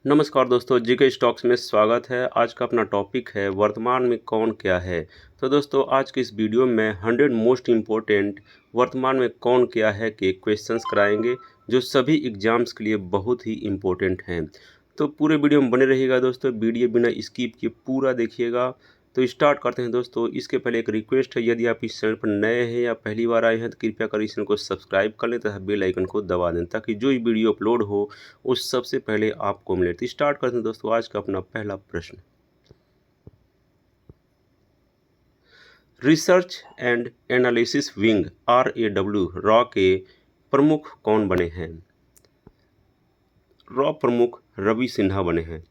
नमस्कार दोस्तों, GK stocks में स्वागत है। आज का अपना टॉपिक है वर्तमान में कौन क्या है। तो दोस्तों, आज की इस वीडियो में 100 मोस्ट इम्पोर्टेंट वर्तमान में कौन क्या है के क्वेश्चंस कराएंगे जो सभी एग्जाम्स के लिए बहुत ही इम्पोर्टेंट हैं। तो पूरे वीडियो में बने रहिएगा दोस्तों, वीडियो बिना स्किप किए पूरा देखिएगा। तो स्टार्ट करते हैं दोस्तों। इसके पहले एक रिक्वेस्ट है, यदि आप इस चैनल पर नए हैं या पहली बार आए हैं तो कृपया कर इस चैनल को सब्सक्राइब कर लें तथा बेल आइकन को दबा दें ताकि जो ही वीडियो अपलोड हो उस सबसे पहले आपको मिले। तो स्टार्ट करते हैं दोस्तों आज का अपना पहला प्रश्न। Research and analysis wing RAW raw के प्रमुख कौन बने हैं? रॉ प्रमुख रवि सिन्हा बने हैं।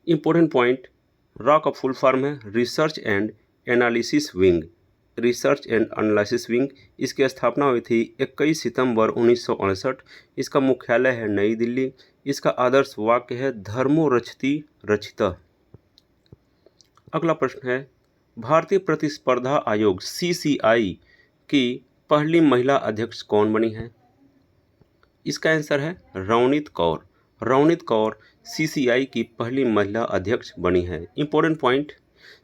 इंपॉर्टेंट पॉइंट, रॉ का फुल फॉर्म है research and analysis wing. Research and analysis wing, इसकी स्थापना हुई थी 21 सितंबर 1968। इसका मुख्यालय है नई दिल्ली। इसका आदर्श वाक्य है धर्मो रक्षति रक्षितः। अगला प्रश्न है, भारतीय प्रतिस्पर्धा आयोग CCI की पहली महिला अध्यक्ष कौन बनी है? इसका आंसर है रवनीत कौर। रवनीत कौर CCI की पहली महिला अध्यक्ष बनी है। इंपॉर्टेंट पॉइंट,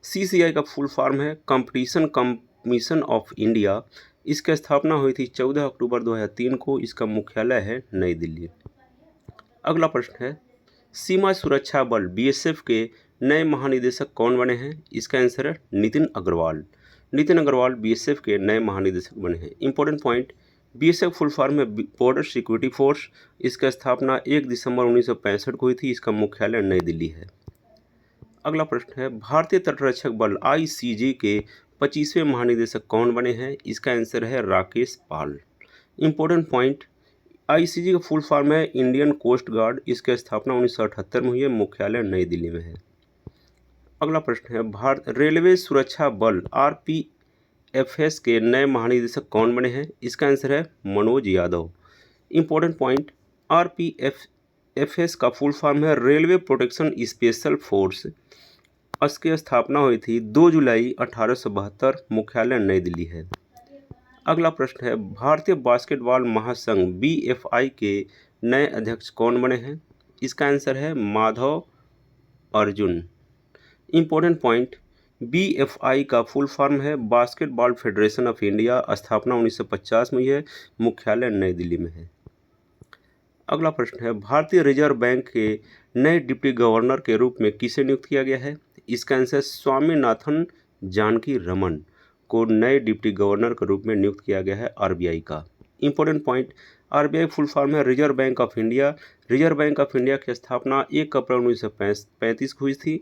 CCI का फुल फॉर्म है कंपटीशन कमीशन ऑफ इंडिया। इसकी स्थापना हुई थी 14 अक्टूबर 2003 को। इसका मुख्यालय है नई दिल्ली। अगला प्रश्न है, सीमा सुरक्षा बल BSF के नए महानिदेशक कौन बने हैं? इसका आंसर है नितिन अग्रवाल। नितिन अग्रवाल BSF के नए महानिदेशक बने हैं। Important point, BSF full form है बॉर्डर सिक्योरिटी फोर्स। इसकी स्थापना 1 दिसंबर 1965 को हुई थी। इसका मुख्यालय नई दिल्ली है। अगला प्रश्न है, भारतीय तटरक्षक बल ICG के 25वें महानिदेशक कौन बने हैं? इसका आंसर है राकेश पाल। इंपॉर्टेंट पॉइंट, ICG का फुल फॉर्म है इंडियन कोस्ट गार्ड। इसकी स्थापना 1978 में हुई है। मुख्यालय नई दिल्ली में है। अगला प्रश्न है, भारत रेलवे सुरक्षा बल RPFS के नए महानिदेशक कौन बने हैं? इसका आंसर है Manoj Yadav. Important point, RPFS का फुल फॉर्म है रेलवे प्रोटेक्शन स्पेशल फोर्स। इसकी स्थापना हुई थी 2 जुलाई 1872। मुख्यालय नई दिल्ली है। अगला प्रश्न है, भारतीय बास्केटबॉल महासंघ BFI के नए अध्यक्ष कौन बने हैं? इसका आंसर है Madhav Arjun. Important point, BFI का फुल फॉर्म है बास्केटबॉल फेडरेशन ऑफ इंडिया। स्थापना 1950 में है। मुख्यालय नई दिल्ली में है। अगला प्रश्न है, भारतीय रिजर्व बैंक के नए डिप्टी गवर्नर के रूप में किसे नियुक्त किया गया है? इसका आंसर स्वामीनाथन जानकी रमन को नए डिप्टी गवर्नर के रूप में नियुक्त किया गया है RBI का। Important point, RBI full form है Reserve Bank of India. Reserve Bank of India की स्थापना 1 अप्रैल 1935 को हुई थी।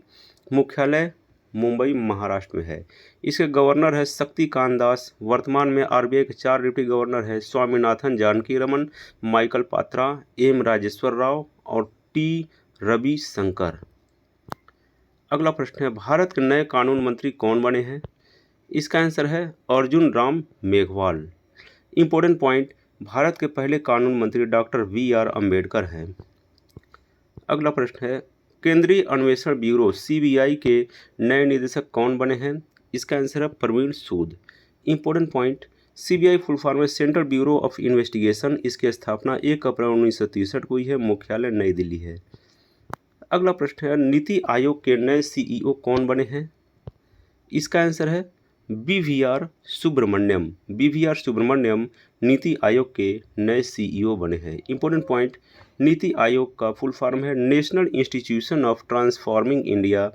मुख्यालय मुंबई महाराष्ट्र में है। इसके गवर्नर है शक्तिकांत दास। वर्तमान में RBI के 4 डिप्टी गवर्नर हैं स्वामीनाथन जानकी रमन, माइकल पात्रा, M राजेश्वर राव और T रविशंकर। अगला प्रश्न है, भारत के नए कानून मंत्री कौन बने हैं? इसका आंसर है अर्जुन राम मेघवाल। इंपॉर्टेंट पॉइंट, भारत के पहले कानून मंत्री डॉक्टर VR अम्बेडकर हैं। अगला प्रश्न है, केंद्रीय अन्वेषण ब्यूरो CBI के नए निदेशक कौन बने हैं? इसका आंसर है Praveen Sood. Important point, CBI full form है सेंट्रल ब्यूरो ऑफ इन्वेस्टिगेशन। इसकी स्थापना 1 अप्रैल 1963 को हुई है। मुख्यालय नई दिल्ली है। अगला प्रश्न है, नीति आयोग के नए CEO कौन बने हैं? इसका आंसर है BVR सुब्रमण्यम। BVR सुब्रमण्यम नीति आयोग के नए CEO बने हैं। इंपॉर्टेंट पॉइंट, नीति आयोग का फुल फॉर्म है national institution of transforming India.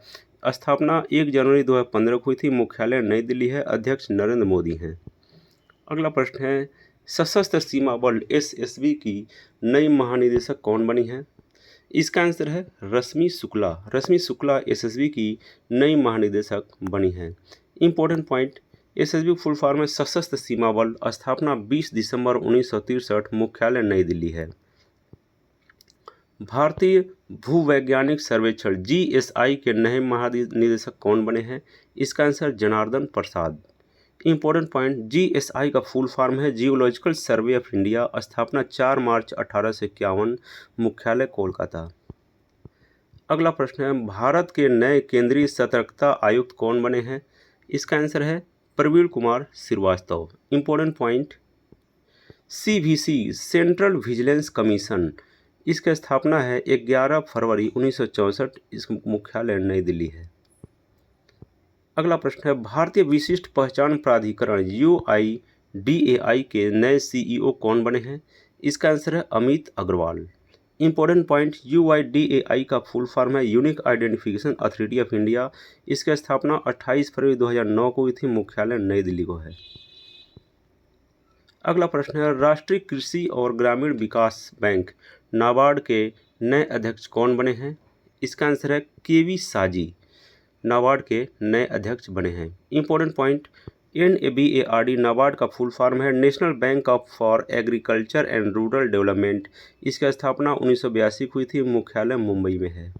स्थापना 1 जनवरी 2015 को हुई थी। मुख्यालय नई दिल्ली है। अध्यक्ष नरेंद्र मोदी हैं। अगला प्रश्न है, सशस्त्र सीमा बल SSB की नई महानिदेशक कौन बनी है? इसका आंसर है रश्मि शुक्ला। रश्मि शुक्ला SSB की नई महानिदेशक बनी है। Important point, SSB full form है सशस्त्र सीमा बल। स्थापना 20 दिसंबर 1963। मुख्यालय नई दिल्ली है। भारतीय भूवैज्ञानिक सर्वेक्षण GSI के नए महानिदेशक कौन बने हैं? इसका आंसर जनार्दन प्रसाद। इंपॉर्टेंट पॉइंट, GSI का फुल फॉर्म है जियोलॉजिकल सर्वे ऑफ इंडिया। स्थापना 4 मार्च 1851। मुख्यालय कोलकाता। अगला प्रश्न है, भारत के नए केंद्रीय सतर्कता आयुक्त कौन बने हैं? इसका आंसर है Praveen Kumar Srivastava. Important point, CVC Central Vigilance Commission इसकी स्थापना है 11 फरवरी 1964। इसका मुख्यालय नई दिल्ली है। अगला प्रश्न है, भारतीय विशिष्ट पहचान प्राधिकरण UIDAI के नए CEO कौन बने हैं? इसका आंसर है Amit Agarwal. Important point, UIDAI का फुल फॉर्म है Unique Identification Authority of India. इसकी स्थापना 28 फरवरी 2009 को हुई थी। मुख्यालय नई दिल्ली को है। अगला प्रश्न है, राष्ट्रीय कृषि और ग्रामीण विकास बैंक नाबार्ड के नए अध्यक्ष कौन बने हैं? इसका आंसर है KV साजी, नाबार्ड के नए अध्यक्ष बने हैं। इंपॉर्टेंट पॉइंट, NABARD नाबार्ड का फुल फॉर्म है national bank of for agriculture and rural development. इसकी स्थापना 1982 को हुई थी। मुख्यालय मुंबई में है।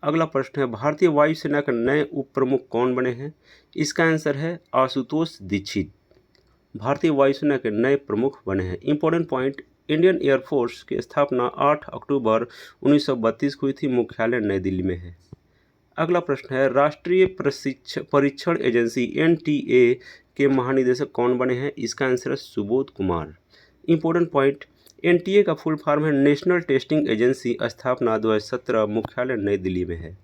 अगला प्रश्न है, भारतीय वायुसेना के नए उप प्रमुख कौन बने हैं? इसका आंसर है आशुतोष दीक्षित, भारतीय वायुसेना के नए प्रमुख बने हैं। इंपॉर्टेंट पॉइंट, इंडियन एयरफोर्स की स्थापना 8 अक्टूबर 1932 को हुई थी। मुख्यालय नई दिल्ली में है। अगला प्रश्न है, राष्ट्रीय परीक्षण एजेंसी NTA के महानिदेशक कौन बने हैं? इसका आंसर है Subodh Kumar. Important point, NTA का फुल फॉर्म है नेशनल टेस्टिंग एजेंसी। स्थापना 2017। मुख्यालय नई दिल्ली में है।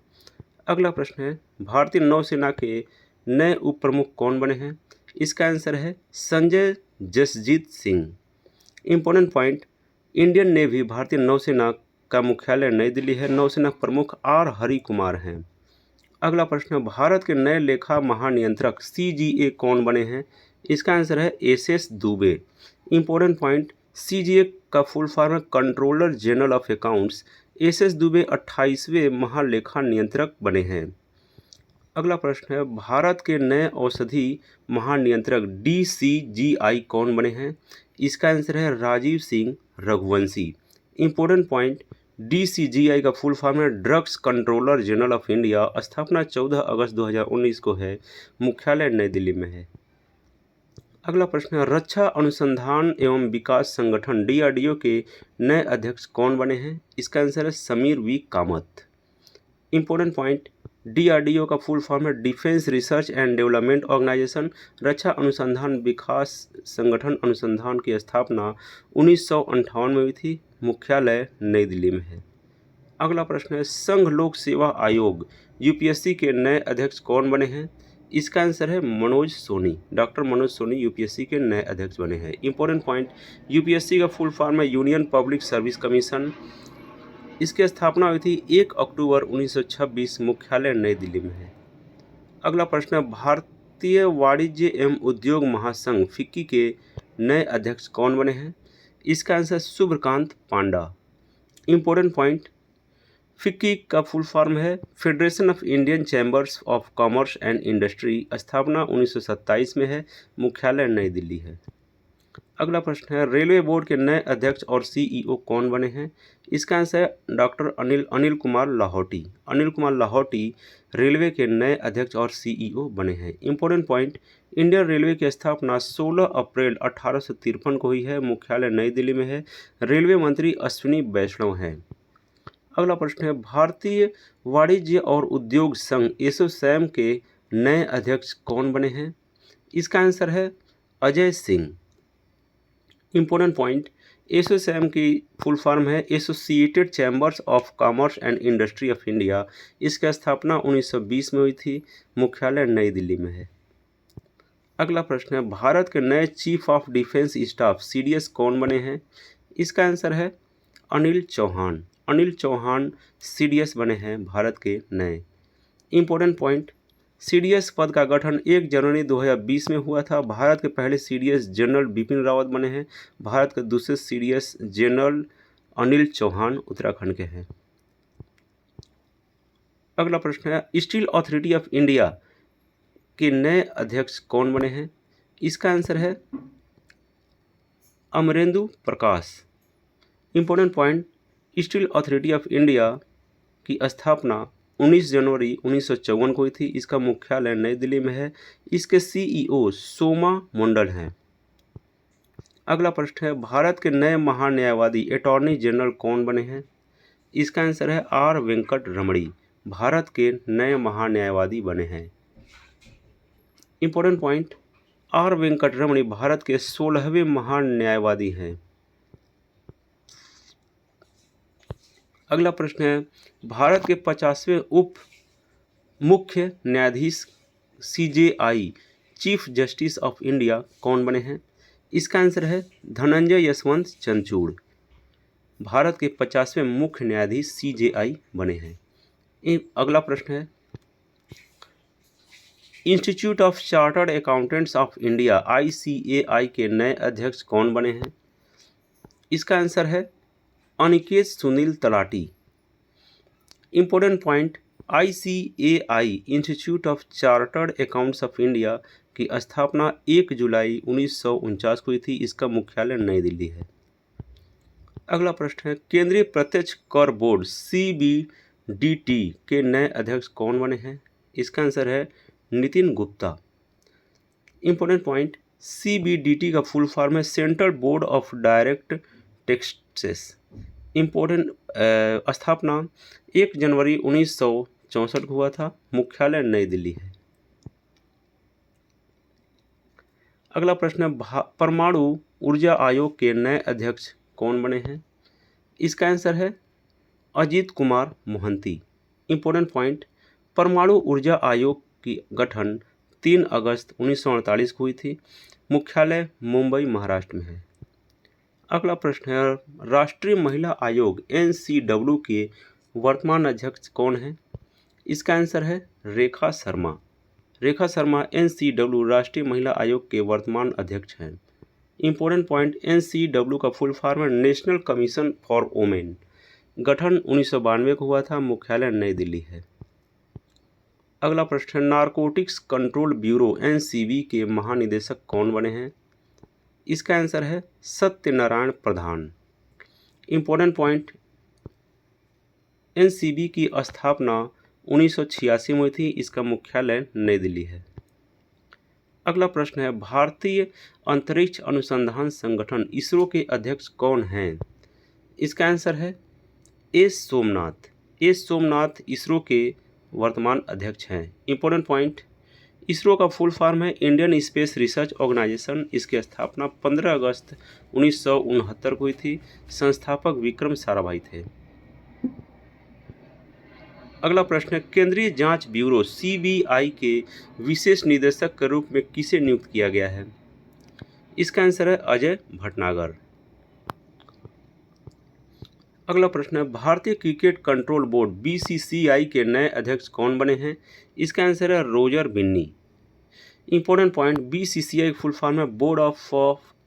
अगला प्रश्न है, भारतीय नौसेना के नए उप प्रमुख कौन बने हैं? इसका आंसर है Sanjay Jasjit Singh. Important point, Indian Navy भारतीय नौसेना का मुख्यालय नई दिल्ली है। नौसेना प्रमुख R हरि कुमार हैं। अगला प्रश्न है, भारत के नए लेखा महानियंत्रक CGA कौन बने हैं? इसका आंसर है SS Dubey. Important point, CGA का फुल फॉर्म है Controller General of Accounts. SS Dubey 28वें महालेखा नियंत्रक बने हैं। अगला प्रश्न है, भारत के नए औषधि महानियंत्रक DCGI कौन बने हैं? इसका आंसर है Rajiv Singh Raghuvanshi. Important point, DCGI का फुल फॉर्म है Drugs Controller General of India. स्थापना 14 अगस्त 2019 को है। मुख्यालय नई दिल्ली में है। अगला प्रश्न है, रक्षा अनुसंधान एवं विकास संगठन DRDO के नए अध्यक्ष कौन बने हैं? इसका आंसर है Sameer V Kamat. Important point, DRDO का फुल फॉर्म है Defence Research and Development Organisation. रक्षा अनुसंधान विकास संगठन अनुसंधान की स्थापना 1958 में हुई थी। मुख्यालय नई दिल्ली में है। अगला प्रश्न है, संघ लोक सेवा आयोग UPSC के नए अध्यक्ष कौन बने हैं? इसका आंसर है मनोज सोनी। डॉक्टर मनोज सोनी UPSC के नए अध्यक्ष बने हैं। इंपॉर्टेंट पॉइंट, UPSC का फुल फॉर्म है यूनियन पब्लिक सर्विस कमीशन। इसकी स्थापना हुई थी 1 अक्टूबर 1926। मुख्यालय नई दिल्ली में है। अगला प्रश्न है, भारतीय वाणिज्य एवं उद्योग महासंघ FICCI के नए अध्यक्ष कौन बने हैं? इसका आंसर शुभकांत पांडा। इंपॉर्टेंट पॉइंट, FICCI का फुल फॉर्म है federation of Indian chambers of commerce and industry. स्थापना 1927 में है। मुख्यालय नई दिल्ली है। अगला प्रश्न है, रेलवे बोर्ड के नए अध्यक्ष और CEO कौन बने हैं? इसका आंसर है डॉक्टर अनिल कुमार लाहौटी। अनिल कुमार लाहौटी रेलवे के नए अध्यक्ष और CEO बने हैं। इंपॉर्टेंट पॉइंट, इंडियन रेलवे की स्थापना 16 अप्रैल 1853 को हुई है। मुख्यालय नई दिल्ली में है। रेलवे मंत्री अश्विनी वैष्णव हैं। अगला प्रश्न है, भारतीय वाणिज्य और उद्योग संघ एसोचैम के नए अध्यक्ष कौन बने हैं? इसका आंसर है अजय सिंह। इंपॉर्टेंट पॉइंट, एसोचैम की फुल फॉर्म है associated chambers of commerce and industry of India. इसकी स्थापना 1920 में हुई थी। मुख्यालय नई दिल्ली में है। अगला प्रश्न है, भारत के नए chief of defence staff CDS कौन बने हैं? इसका आंसर है अनिल चौहान। अनिल चौहान CDS बने हैं भारत के नए। इंपॉर्टेंट पॉइंट, CDS पद का गठन 1 जनवरी 2020 में हुआ था। भारत के पहले CDS जनरल बिपिन रावत बने हैं। भारत के दूसरे CDS जनरल अनिल चौहान उत्तराखंड के हैं। अगला प्रश्न है, स्टील अथॉरिटी ऑफ इंडिया के नए अध्यक्ष कौन बने हैं? इसका आंसर है Amarendu Prakash. Important point, Steel Authority of India की स्थापना 19 जनवरी 1954 को हुई थी। इसका मुख्यालय नई दिल्ली में है। इसके CEO सोमा मंडल हैं। अगला प्रश्न है, भारत के नए महान्यायवादी अटॉर्नी जनरल कौन बने हैं? इसका आंसर है R वेंकट रमणी। भारत के नए महान्यायवादी बने हैं। इंपॉर्टेंट पॉइंट, R वेंकट रमणी भारत के 16वें महान्यायवादी हैं। अगला प्रश्न है, भारत के 50वें उप मुख्य न्यायाधीश CJI chief justice of India कौन बने हैं? इसका आंसर है धनंजय यशवंत चंद्रचूड़। भारत के 50वें मुख्य न्यायाधीश CJI बने हैं। अगला प्रश्न है, institute of chartered accountants of India ICAI के नए अध्यक्ष कौन बने हैं? इसका आंसर है Aniket Sunil talati. Important point, ICAI institute of chartered accounts of India की स्थापना 1 जुलाई 1949 को हुई थी। इसका मुख्यालय नई दिल्ली है। अगला प्रश्न है, केंद्रीय प्रत्यक्ष कर बोर्ड CBDT के नए अध्यक्ष कौन बने हैं? इसका आंसर है Nitin Gupta. Important point, CBDT का फुल फॉर्म है central board of direct taxes. Important स्थापना 1 जनवरी 1964 को हुआ था। मुख्यालय नई दिल्ली है। अगला प्रश्न है, परमाणु ऊर्जा आयोग के नए अध्यक्ष कौन बने हैं? इसका आंसर है अजीत कुमार मोहंती। इंपॉर्टेंट पॉइंट, परमाणु ऊर्जा आयोग की गठन 3 अगस्त 1948 को हुई थी। मुख्यालय मुंबई महाराष्ट्र में है। अगला प्रश्न है, राष्ट्रीय महिला आयोग NCW के वर्तमान अध्यक्ष कौन हैं? इसका आंसर है रेखा शर्मा। रेखा शर्मा NCW राष्ट्रीय महिला आयोग के वर्तमान अध्यक्ष हैं। इंपॉर्टेंट पॉइंट, NCW का फुल फॉर्म है नेशनल कमीशन फॉर वुमेन। गठन 1992 को हुआ था। मुख्यालय नई दिल्ली है। अगला प्रश्न है, नारकोटिक्स कंट्रोल ब्यूरो NCB के महानिदेशक कौन बने हैं? इसका आंसर है सत्यनारायण प्रधान। इंपॉर्टेंट पॉइंट, NCB की स्थापना 1986 में हुई थी। इसका मुख्यालय नई दिल्ली है। अगला प्रश्न है, भारतीय अंतरिक्ष अनुसंधान संगठन ISRO के अध्यक्ष कौन हैं? इसका आंसर है S Somnath. S Somnath ISRO के वर्तमान अध्यक्ष हैं। इंपॉर्टेंट पॉइंट, ISRO का फुल फॉर्म है इंडियन स्पेस रिसर्च ऑर्गेनाइजेशन। इसकी स्थापना 15 अगस्त 1969 को हुई थी। संस्थापक विक्रम साराभाई थे। अगला प्रश्न है, केंद्रीय जांच ब्यूरो CBI के विशेष निदेशक के रूप में किसे नियुक्त किया गया है? इसका आंसर है अजय भटनागर। अगला प्रश्न है, भारतीय क्रिकेट कंट्रोल बोर्ड BCCI के नए अध्यक्ष कौन बने हैं? इसका आंसर है Roger Binny. Important point, BCCI full form है Board of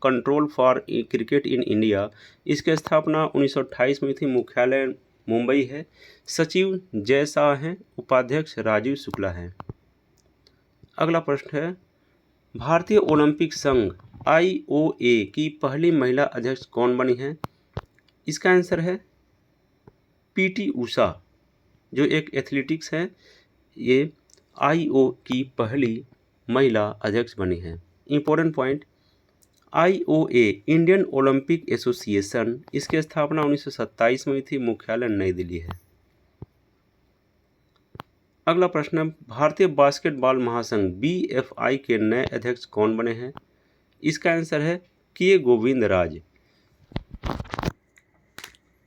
Control for Cricket in India. इसकी स्थापना 1928 में हुई थी। मुख्यालय मुंबई है। सचिव जय शाह हैं। उपाध्यक्ष राजीव शुक्ला हैं। अगला प्रश्न है, भारतीय ओलंपिक संघ IOA की पहली महिला अध्यक्ष कौन बनी हैं? इसका आंसर है PT उषा, जो एक एथलेटिक्स है। ये IOA की पहली महिला अध्यक्ष बनी है। Important point, IOA Indian Olympic association, इसकी स्थापना 1927 में हुई थी। मुख्यालय नई दिल्ली है। अगला प्रश्न है, भारतीय बास्केटबॉल महासंघ BFI के नए अध्यक्ष कौन बने हैं? इसका आंसर है K Govindraj.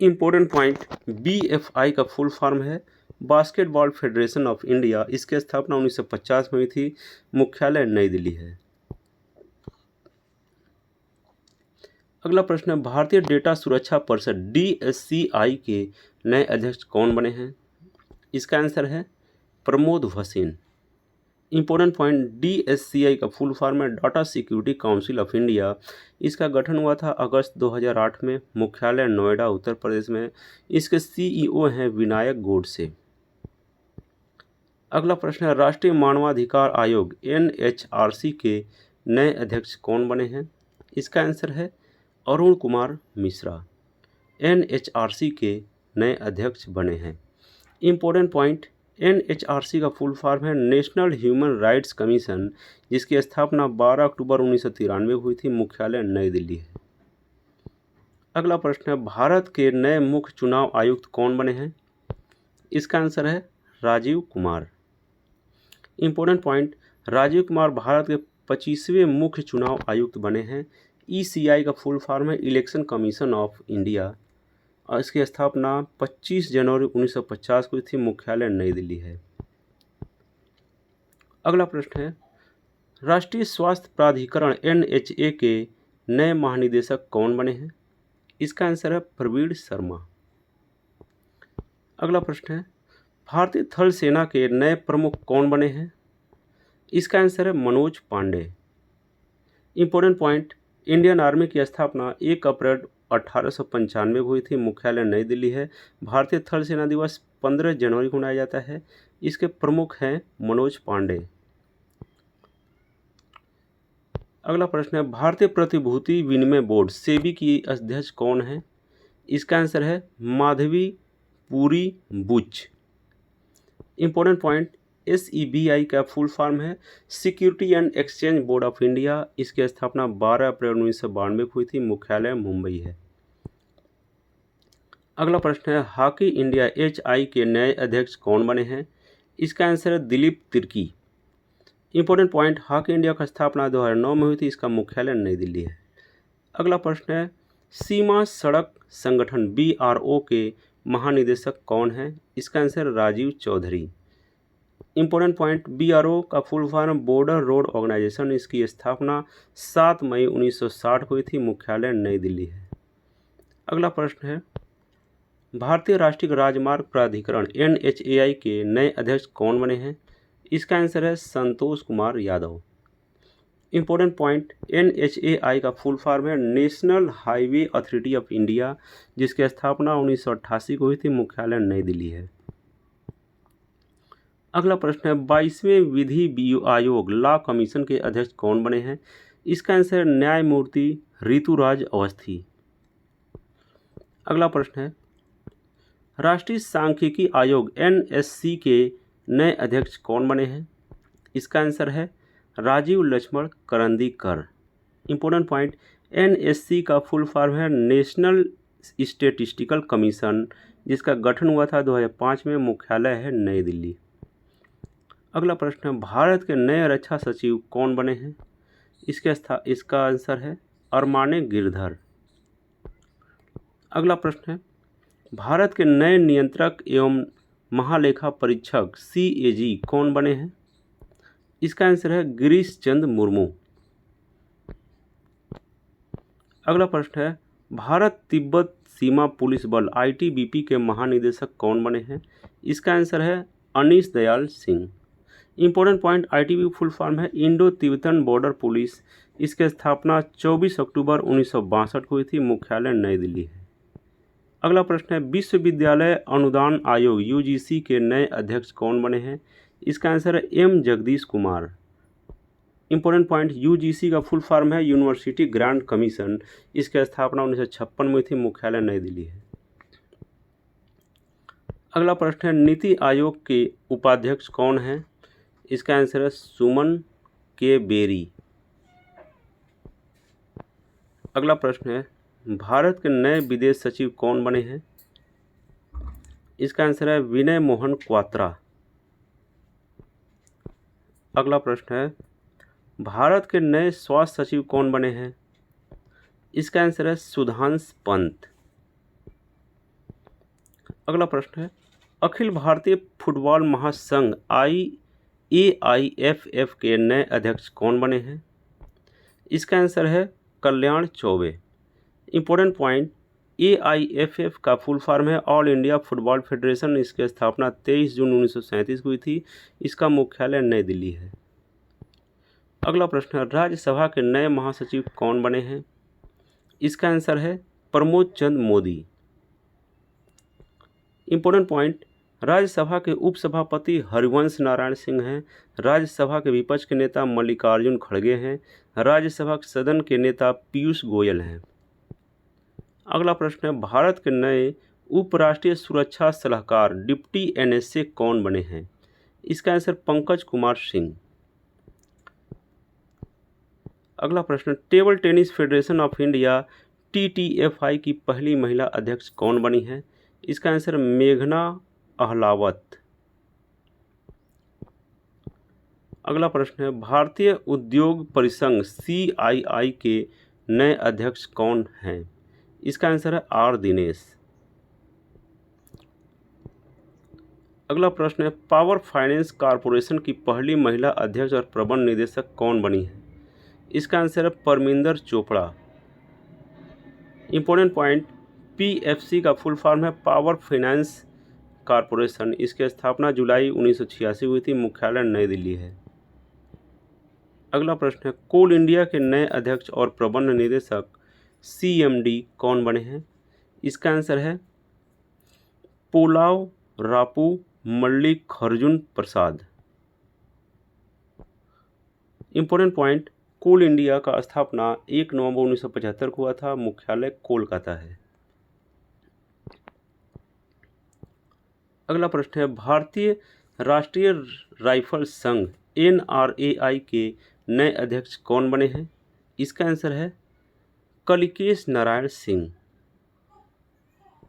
Important point, BFI का फुल फॉर्म है बास्केटबॉल फेडरेशन ऑफ इंडिया। इसकी स्थापना 1950 में हुई थी। मुख्यालय नई दिल्ली है। अगला प्रश्न है, भारतीय डेटा सुरक्षा परिषद DSCI के नए अध्यक्ष कौन बने हैं? इसका आंसर है Pramod Bhasin. Important point, DSCI का फुल फॉर्म है data security council of India. इसका गठन हुआ था अगस्त 2008 में। मुख्यालय नोएडा उत्तर प्रदेश में। इसके CEO हैं विनायक गोडसे। अगला प्रश्न है, राष्ट्रीय मानवाधिकार आयोग NHRC के नए अध्यक्ष कौन बने हैं? इसका आंसर है अरुण कुमार मिश्रा। NHRC के नए अध्यक्ष बने हैं। इंपॉर्टेंट पॉइंट, NHRC का फुल फॉर्म है नेशनल ह्यूमन राइट्स कमीशन, जिसकी स्थापना 12 अक्टूबर 1993 को हुई थी। मुख्यालय नई दिल्ली है। अगला प्रश्न है, भारत के नए मुख्य चुनाव आयुक्त कौन बने हैं? इसका आंसर है राजीव कुमार। इंपॉर्टेंट पॉइंट, राजीव कुमार भारत के 25वें मुख्य चुनाव आयुक्त बने हैं। ECI का फुल फॉर्म है इलेक्शन कमीशन ऑफ इंडिया। इसकी स्थापना 25 जनवरी 1950 को थी। मुख्यालय नई दिल्ली है। अगला प्रश्न है, राष्ट्रीय स्वास्थ्य प्राधिकरण NHA के नए महानिदेशक कौन बने हैं? इसका आंसर है प्रवीण शर्मा। अगला प्रश्न है, भारतीय थल सेना के नए प्रमुख कौन बने हैं? इसका आंसर है Manoj Pande. Important point, Indian Army की स्थापना 1 अप्रैल 1895 को हुई थी। मुख्यालय नई दिल्ली है। भारतीय थल सेना दिवस 15 जनवरी को मनाया जाता है। इसके प्रमुख हैं मनोज पांडे। अगला प्रश्न है, भारतीय प्रतिभूति विनिमय बोर्ड सेबी की अध्यक्ष कौन है? इसका आंसर है Madhabi Puri Buch. Important point, SEBI का फुल फॉर्म है Security and Exchange Board of India. इसकी स्थापना 12 अप्रैल 1992 को हुई थी। मुख्यालय मुंबई है। अगला प्रश्न है, हॉकी इंडिया HI के नए अध्यक्ष कौन बने हैं? इसका आंसर है Dilip Tirkey. Important point, hockey India का स्थापना 2009 में हुई थी। इसका मुख्यालय नई दिल्ली है। अगला प्रश्न है, सीमा सड़क संगठन BRO के महानिदेशक कौन है? इसका answer Rajiv Chaudhary. Important point, BRO का full form Border Road Organisation. इसकी स्थापना 7 मई 1960 को हुई थी। मुख्यालय नई दिल्ली है। अगला प्रश्न है, भारतीय राष्ट्रीय राजमार्ग प्राधिकरण NHAI के नए अध्यक्ष कौन बने हैं? इसका आंसर है Santosh Kumar Yadav. Important point, NHAI का फुल फॉर्म है National Highway Authority of India, जिसकी स्थापना 1988 को हुई थी। मुख्यालय नई दिल्ली है। अगला प्रश्न है, 22वें विधि आयोग लॉ कमीशन के अध्यक्ष कौन बने हैं? इसका आंसर न्यायमूर्ति ऋतुराज अवस्थी। अगला प्रश्न है, राष्ट्रीय सांख्यिकी आयोग NSC के नए अध्यक्ष कौन बने हैं? इसका आंसर है Rajeev Laxman Karandikar. Important point, NSC का फुल फॉर्म है नेशनल स्टैटिस्टिकल कमीशन, जिसका गठन हुआ था 2005 में। मुख्यालय है नई दिल्ली। अगला प्रश्न है, भारत के नए रक्षा सचिव कौन बने हैं? इसका आंसर है अरमाने गिरधर। अगला प्रश्न है, भारत के नए नियंत्रक एवं महालेखा परीक्षक CAG कौन बने हैं? इसका आंसर है गिरीश चंद्र मुर्मू। अगला प्रश्न है, भारत तिब्बत सीमा पुलिस बल ITBP के महानिदेशक कौन बने हैं? इसका आंसर है Anish Dayal Singh. Important point, ITBP full form है इंडो तिब्बतन बॉर्डर पुलिस। इसकी स्थापना 24 अक्टूबर 1962 को हुई थी। मुख्यालय नई दिल्ली है। अगला प्रश्न है, विश्वविद्यालय अनुदान आयोग UGC के नए अध्यक्ष कौन बने हैं? इसका आंसर है M Jagdish Kumar. Important point, UGC का फुल फॉर्म है यूनिवर्सिटी ग्रांट कमीशन। इसकी स्थापना 1956 में हुई थी। मुख्यालय नई दिल्ली है। अगला प्रश्न है, नीति आयोग के उपाध्यक्ष कौन हैं? इसका आंसर है सुमन के बेरी। अगला प्रश्न है, भारत के नए विदेश सचिव कौन बने हैं? इसका आंसर है विनय मोहन क्वात्रा। अगला प्रश्न है, भारत के नए स्वास्थ्य सचिव कौन बने हैं? इसका आंसर है सुधांश पंत। अगला प्रश्न है, अखिल भारतीय फुटबॉल महासंघ AIFF के नए अध्यक्ष कौन बने हैं? इसका आंसर है कल्याण चौबे। इंपॉर्टेंट पॉइंट, AIFF का फुल फॉर्म है ऑल इंडिया फुटबॉल फेडरेशन। इसकी स्थापना 23 जून 1937 को हुई थी। इसका मुख्यालय नई दिल्ली है। अगला प्रश्न है, राज्यसभा के नए महासचिव कौन बने हैं? इसका आंसर है प्रमोद चंद मोदी। इंपॉर्टेंट पॉइंट, राज्यसभा के उपसभापति हरिवंश नारायण सिंह हैं। राज्यसभा के विपक्ष के नेता मल्लिकार्जुन खड़गे हैं। राज्यसभा के सदन के नेता पीयूष गोयल हैं। अगला प्रश्न है, भारत के नए उपराष्ट्रीय सुरक्षा सलाहकार डिप्टी NSA कौन बने हैं? इसका आंसर पंकज कुमार सिंह। अगला प्रश्न, table tennis federation of India TTFI की पहली महिला अध्यक्ष कौन बनी है? इसका आंसर मेघना अहलावत। अगला प्रश्न है, भारतीय उद्योग परिसंघ CII के नए अध्यक्ष कौन हैं? इसका आंसर है R दिनेश। अगला प्रश्न है, पावर फाइनेंस कॉरपोरेशन की पहली महिला अध्यक्ष और प्रबंध निदेशक कौन बनी है? इसका आंसर है Parminder Chopra. Important point, PFC का फुल फॉर्म है पावर फाइनेंस कॉरपोरेशन। इसकी स्थापना जुलाई 1986 हुई थी। मुख्यालय नई दिल्ली है। अगला प्रश्न है, कोल इंडिया के नए अध्यक्ष और प्रबंध निदेशक सीएमडी कौन बने हैं? इसका आंसर है पुलाव रापू मल्लिकार्जुन प्रसाद। इंपॉर्टेंट पॉइंट, कोल इंडिया का स्थापना 1 नवंबर 1975 को हुआ था। मुख्यालय कोलकाता है। अगला प्रश्न है, भारतीय राष्ट्रीय राइफल संघ NRAI के नए अध्यक्ष कौन बने हैं? इसका आंसर है Kalikesh Narayan Singh.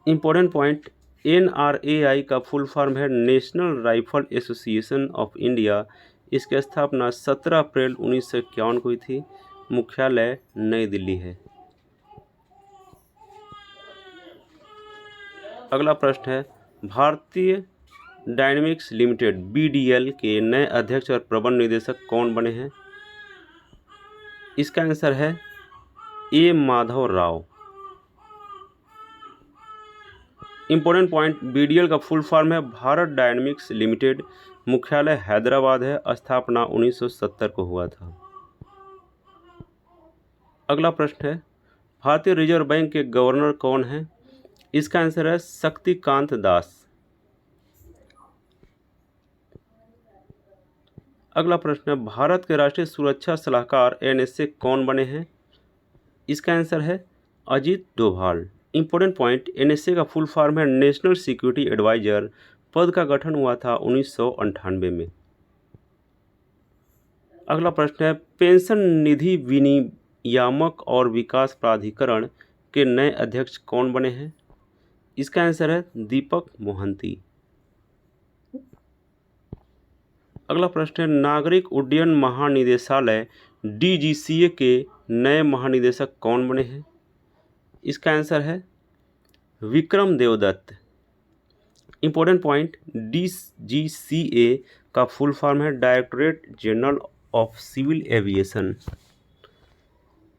Important point, NRAI का फुल फॉर्म है national rifle association of India. इसकी स्थापना 17 अप्रैल 1951 को हुई थी। मुख्यालय नई दिल्ली है। अगला प्रश्न है, भारतीय डायनेमिक्स लिमिटेड BDL के नए अध्यक्ष और प्रबंध निदेशक कौन बने हैं? इसका आंसर है A Madhav Rao. Important point, BDL का फुल फॉर्म है भारत डायनेमिक्स लिमिटेड। मुख्यालय हैदराबाद है। स्थापना 1970 को हुआ था। अगला प्रश्न है, भारतीय रिजर्व बैंक के गवर्नर कौन हैं? इसका आंसर है शक्तिकांत दास। अगला प्रश्न है, भारत के राष्ट्रीय सुरक्षा सलाहकार NSA कौन बने हैं? इसका आंसर है Ajit Doval. Important point, NSA का फुल फॉर्म है नेशनल सिक्योरिटी एडवाइजर। पद का गठन हुआ था 1998 में। अगला प्रश्न है, पेंशन निधि विनियामक और विकास प्राधिकरण के नए अध्यक्ष कौन बने हैं? इसका आंसर है दीपक मोहंती। अगला प्रश्न है, नागरिक उड्डयन महानिदेशालय DGCA के नए महानिदेशक कौन बने हैं? इसका आंसर है Vikram Devdutt. Important point, DGCA का फुल फॉर्म है Directorate General of Civil Aviation.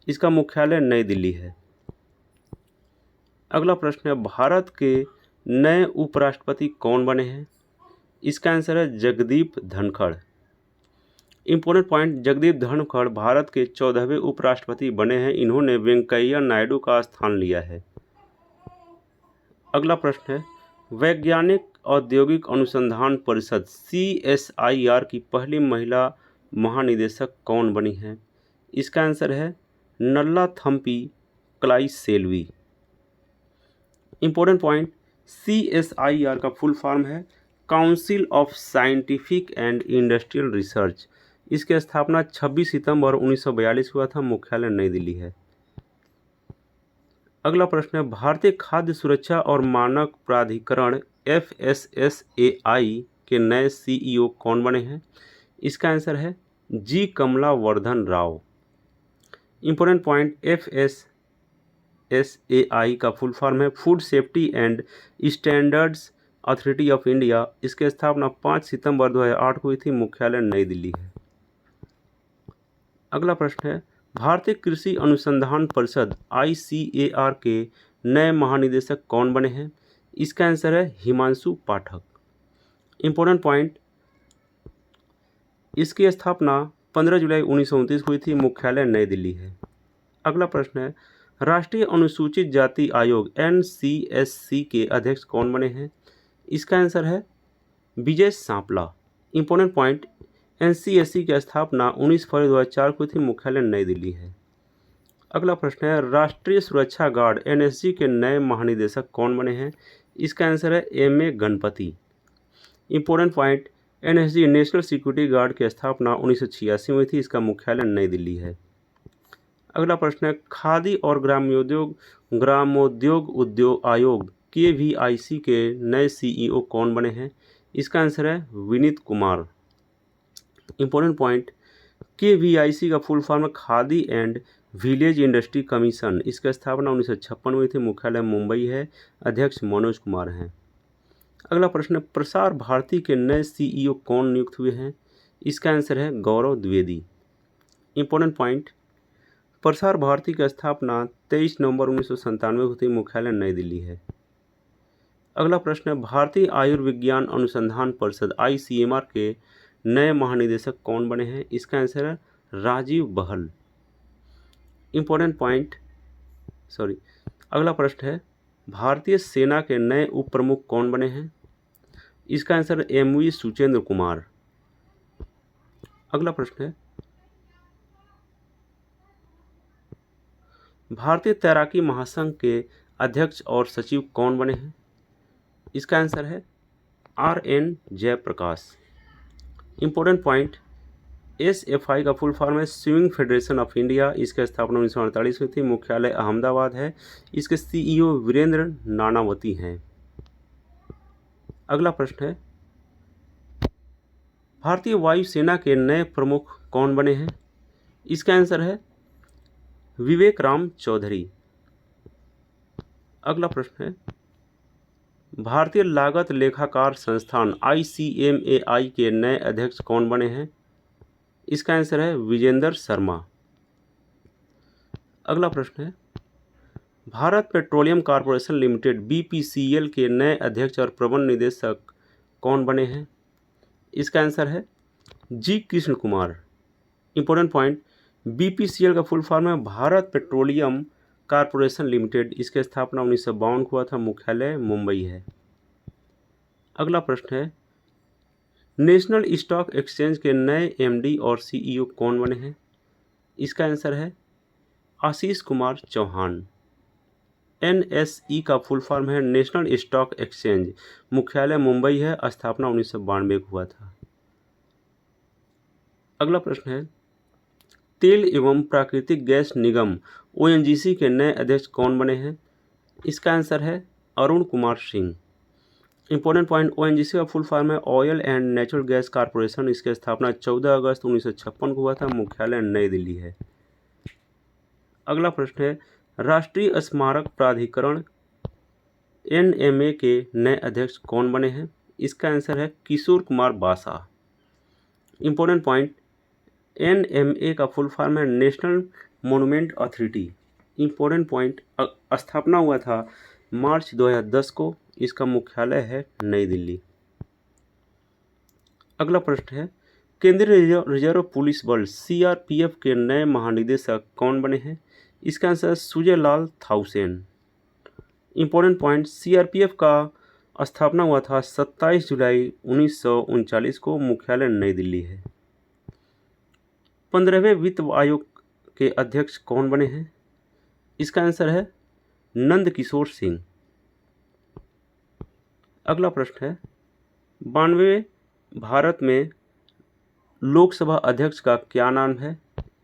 इसका मुख्यालय नई दिल्ली है। अगला प्रश्न है, भारत के नए उपराष्ट्रपति कौन बने हैं? इसका आंसर है जगदीप धनखड़। इंपॉर्टेंट पॉइंट, जगदीप धनखड़ भारत के 14वें उपराष्ट्रपति बने हैं। इन्होंने वेंकैया नायडू का स्थान लिया है। अगला प्रश्न है, वैज्ञानिक औद्योगिक अनुसंधान परिषद CSIR की पहली महिला महानिदेशक कौन बनी है? इसका आंसर है नल्लाथम्पी क्लाइसेल्वी। इंपॉर्टेंट पॉइंट, CSIR का फुल फॉर्म है council of scientific and industrial research. इसकी स्थापना 26 सितंबर 1942 हुआ था। मुख्यालय नई दिल्ली है। अगला प्रश्न है, भारतीय खाद्य सुरक्षा और मानक प्राधिकरण FSSAI के नए CEO कौन बने हैं? इसका आंसर है G Kamalavardhan Rao. Important point, FSSAI का फुल फॉर्म है Food Safety and Standards Authority of India. इसकी स्थापना 5 सितंबर 2008 को हुई थी। मुख्यालय नई दिल्ली है। अगला प्रश्न है, भारतीय कृषि अनुसंधान परिषद ICAR के नए महानिदेशक कौन बने हैं? इसका आंसर है हिमांशु पाठक। इंपॉर्टेंट पॉइंट, इसकी स्थापना 15 जुलाई 1929 को हुई थी। मुख्यालय नई दिल्ली है। अगला प्रश्न है, राष्ट्रीय अनुसूचित जाति आयोग NCSC के अध्यक्ष कौन बने हैं? इसका आंसर है Vijay Sampla. Important point, NCSC की स्थापना 19 फरवरी 2004 को थी। मुख्यालय नई दिल्ली है। अगला प्रश्न है, राष्ट्रीय सुरक्षा गार्ड NSG के नए महानिदेशक कौन बने हैं? इसका आंसर है MA Ganpati. Important point, NSG national security guard की स्थापना 1986 में हुई थी। इसका मुख्यालय नई दिल्ली है। अगला प्रश्न है, खादी और ग्रामोद्योग आयोग KVIC के नए CEO कौन बने हैं? इसका आंसर है Vineet Kumar. Important point, KVIC का फुल फॉर्म है khadi and village industry commission. इसकी स्थापना 1956 में हुई थी। मुख्यालय मुंबई है। अध्यक्ष मनोज कुमार हैं। अगला प्रश्न है, प्रसार भारती के नए सीईओ कौन नियुक्त हुए हैं? इसका आंसर है गौरव द्विवेदी। इंपॉर्टेंट पॉइंट, प्रसार भारती की स्थापना 23 नवंबर 1997 को हुई, मुख्यालय नई दिल्ली है। अगला प्रश्न है, भारतीय आयुर्विज्ञान अनुसंधान परिषद ICMR के नए महानिदेशक कौन बने हैं? इसका आंसर है राजीव बहल। इंपॉर्टेंट पॉइंट अगला प्रश्न है, भारतीय सेना के नए उप प्रमुख कौन बने हैं? इसका आंसर है MV सुचेंद्र कुमार। अगला प्रश्न है, भारतीय तैराकी महासंघ के अध्यक्ष और सचिव कौन बने हैं? इसका आंसर है RN Jayaprakash. Important point, SFI का फुल फॉर्म है स्विमिंग फेडरेशन ऑफ इंडिया। इसकी स्थापना 1948 में थी, मुख्यालय अहमदाबाद है। इसके CEO वीरेंद्र नानावती हैं। अगला प्रश्न है, भारतीय वायुसेना के नए प्रमुख कौन बने हैं? इसका आंसर है विवेक राम चौधरी। अगला प्रश्न है, भारतीय लागत लेखाकार संस्थान ICMAI के नए अध्यक्ष कौन बने हैं? इसका आंसर है विजेंद्र शर्मा। अगला प्रश्न है, Bharat petroleum corporation limited BPCL के नए अध्यक्ष और प्रबंध निदेशक कौन बने हैं? इसका आंसर है G Krishna Kumar. Important point, BPCL का फुल फॉर्म है भारत पेट्रोलियम कॉर्पोरेशन लिमिटेड। इसकी स्थापना 1952 को हुआ था, मुख्यालय मुंबई है। अगला प्रश्न है, नेशनल स्टॉक एक्सचेंज के नए MD और CEO कौन बने हैं? इसका आंसर है आशीष कुमार चौहान। NSE का फुल फॉर्म है नेशनल स्टॉक एक्सचेंज, मुख्यालय मुंबई है, स्थापना 1992 को हुआ था। अगला प्रश्न है, तेल एवं प्राकृतिक गैस निगम ONGC के नए अध्यक्ष कौन बने हैं? इसका आंसर है Arun Kumar Singh. Important point, ONGC का फुल फॉर्म है oil and natural gas corporation. इसकी स्थापना 14 अगस्त 1956 को हुआ था, मुख्यालय नई दिल्ली है। अगला प्रश्न है, राष्ट्रीय स्मारक प्राधिकरण NMA के नए अध्यक्ष कौन बने हैं? इसका आंसर है किशोर कुमार बासा। इंपॉर्टेंट पॉइंट, NMA का फुल फॉर्म है national monument authority. Important point, स्थापना हुआ था मार्च 2010 को। इसका मुख्यालय है नई दिल्ली। अगला प्रश्न है, केंद्रीय रिजर्व पुलिस बल CRPF के नए महानिदेशक कौन बने हैं? इसका आंसर सुजय लाल थाउसेन। इंपॉर्टेंट पॉइंट, CRPF का स्थापना हुआ था 27 जुलाई 1939 को, मुख्यालय नई दिल्ली है। 15वें वित्त आयोग के अध्यक्ष कौन बने हैं? इसका आंसर है नंद किशोर सिंह। अगला प्रश्न है, 92वें भारत में लोकसभा अध्यक्ष का क्या नाम है?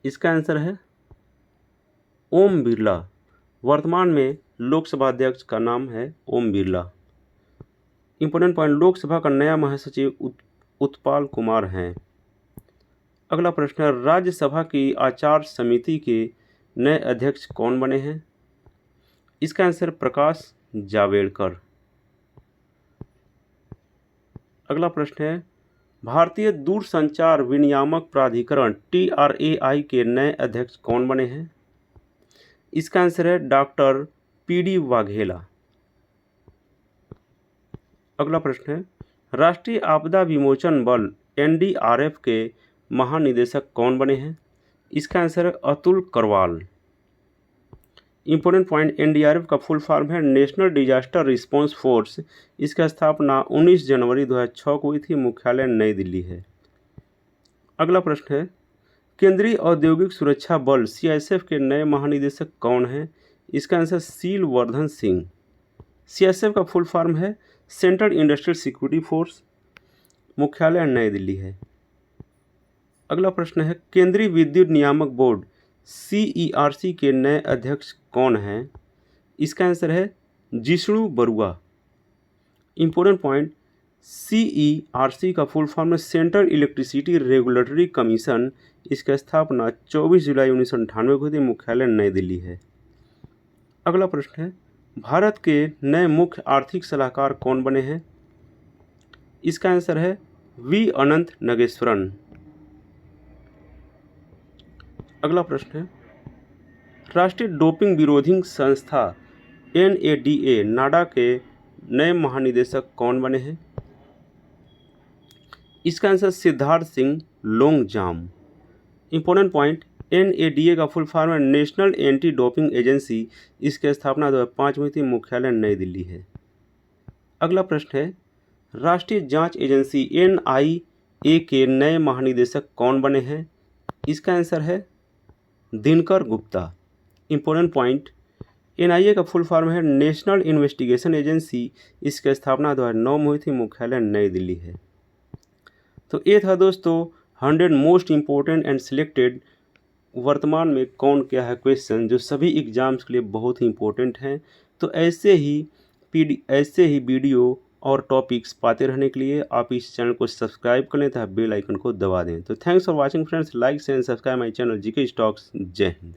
इसका आंसर है ओम बिरला। वर्तमान में लोकसभा अध्यक्ष का नाम है ओम बिरला। इंपॉर्टेंट पॉइंट, लोकसभा का नया महासचिव उत्पल कुमार हैं। अगला प्रश्न है, राज्यसभा की आचार समिति के नए अध्यक्ष कौन बने हैं? इसका आंसर प्रकाश जावड़ेकर। अगला प्रश्न है, भारतीय दूरसंचार विनियामक प्राधिकरण TRAI के नए अध्यक्ष कौन बने हैं? इसका आंसर है डॉक्टर PD वाघेला। अगला प्रश्न है, राष्ट्रीय आपदा विमोचन बल NDRF के महानिदेशक कौन बने हैं? इसका आंसर है Atul Karwal. Important point, NDRF का फुल फॉर्म है नेशनल डिजास्टर रिस्पांस फोर्स। इसकी स्थापना 19 जनवरी 2006 को हुई थी, मुख्यालय नई दिल्ली है। अगला प्रश्न है, केंद्रीय औद्योगिक सुरक्षा बल CISF के नए महानिदेशक कौन हैं? इसका आंसर शील वर्धन सिंह। CISF का फुल फॉर्म है सेंट्रल इंडस्ट्रियल सिक्योरिटी फोर्स, मुख्यालय नई दिल्ली है। अगला प्रश्न है, केंद्रीय विद्युत नियामक बोर्ड CERC के नए अध्यक्ष कौन हैं? इसका आंसर है Jishnu Barua. Important point, CERC का फुल फॉर्म है सेंट्रल इलेक्ट्रिसिटी रेगुलेटरी कमीशन। इसकी स्थापना 24 जुलाई 1998 को हुई, मुख्यालय नई दिल्ली है। अगला प्रश्न है, भारत के नए मुख्य आर्थिक सलाहकार कौन बने हैं? इसका आंसर है वी अनंत नागेश्वरन। अगला प्रश्न है, राष्ट्रीय डोपिंग विरोधी संस्था NADA नाडा के नए महानिदेशक कौन बने हैं? इसका answer Siddharth Singh Longjam. Important point, NADA का फुल फॉर्म है नेशनल एंटी डोपिंग एजेंसी। इसकी स्थापना 2005 में थी, मुख्यालय नई दिल्ली है। अगला प्रश्न है, राष्ट्रीय जांच एजेंसी NIA के नए महानिदेशक कौन बने हैं? इसका आंसर है Dinkar Gupta. Important point, NIA का फुल फॉर्म है नेशनल इन्वेस्टिगेशन एजेंसी। इसकी स्थापना 2009 में हुई थी, मुख्यालय नई दिल्ली है। तो ये था दोस्तों 100 मोस्ट इम्पोर्टेंट एंड सिलेक्टेड वर्तमान में कौन क्या है क्वेश्चन, जो सभी एग्जाम्स के लिए बहुत ही इंपॉर्टेंट हैं। तो ऐसे ही वीडियो और टॉपिक्स पाते रहने के लिए आप इस चैनल को सब्सक्राइब कर लें तथा बेल आइकन को दबा दें। तो thanks for watching friends, like and subscribe my channel GK stocks. जय हिंद।